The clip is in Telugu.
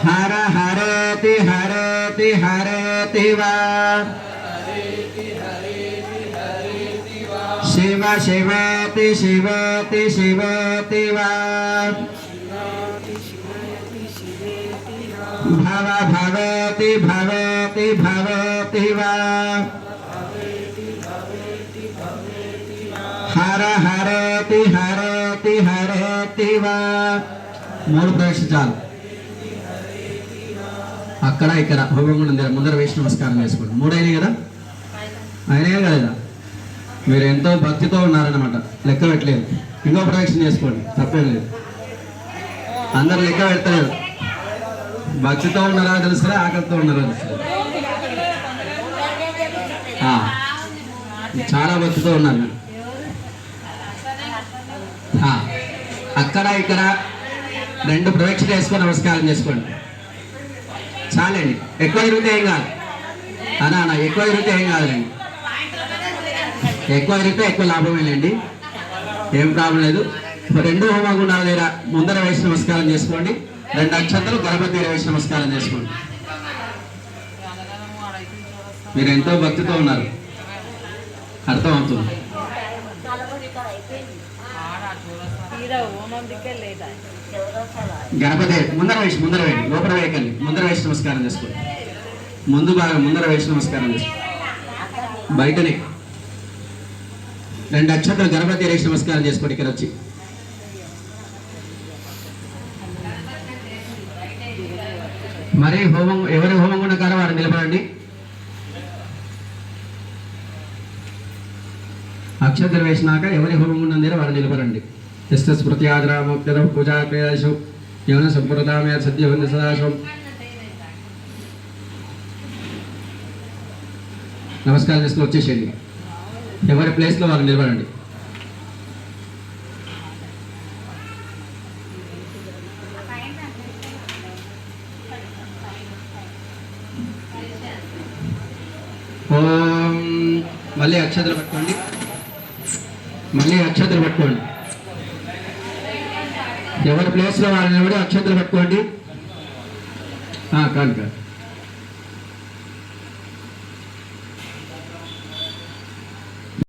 हर हरेति हरेति हरेति वा शिव शिवेति शिवेति शिवेति वा भव भवेति भवेति भवेति वा हर हरेति हरेति हरेति वा మూడు ప్రవేశించాలి అక్కడ ఇక్కడ హోమగుండం దగ్గర ముందర వేసి నమస్కారం చేసుకోండి మూడైనాయి కదా అయినాయా కదా మీరు ఎంతో భక్తితో ఉన్నారన్నమాట లెక్క పెట్టలేదు ఇంకో ప్రవేశం చేసుకోండి తప్పేం లేదు అందరు లెక్క పెడతలేదు భక్తితో ఉన్నారా తెలుసా ఆకలితో ఉన్నారా తెలుసా చాలా భక్తితో ఉన్నారు అక్కడ ఇక్కడ రెండు ప్రదక్షిణ వేసుకొని నమస్కారం చేసుకోండి చాలండి ఎక్కువ తిరిగితే ఏం కాదు అనా ఎక్కువ తిరిగితే ఏం కాదులేండి ఎక్కువ తిరిగితే ఎక్కువ లాభమేనండి ఏం ప్రాబ్లం లేదు రెండు హోమగుండాల దగ్గర ముందర వేసి నమస్కారం చేసుకోండి రెండు అక్షంతలు గణపతి దగ్గర వేసి నమస్కారం చేసుకోండి మీరు ఎంతో భక్తితో ఉన్నారు అర్థం అవుతుంది గణపతి ముందర వేయండి లోపల వేయకండి ముందర వేసి నమస్కారం చేసుకోండి ముందు బాగా ముందర వేసి నమస్కారం చేసుకోండి బయటనే రెండు అక్షంతలు గణపతి వేసి నమస్కారం చేసుకోండి ఇక్కడ వచ్చి మరి హోమం ఎవరి హోమం ఉండకారో వారు నిలబడండి అక్షంతలు వేసినాక ఎవరి హోమం ఉన్నందుకు వారు నిలబడండి స్మృత్యాద్రామోక్త పూజా క్రియాసు యవన సంప్రదాయ సద్యవంద సదాశం నమస్కారం చేసుకుని వచ్చేసేయండి ఎవరి ప్లేస్లో వారు నిలబడండి ఓం మళ్ళీ అక్షతలు పట్టుకోండి ఎవరి ప్లేస్లో వారు నిలబడి అక్షతలు పట్టుకోండి కాదు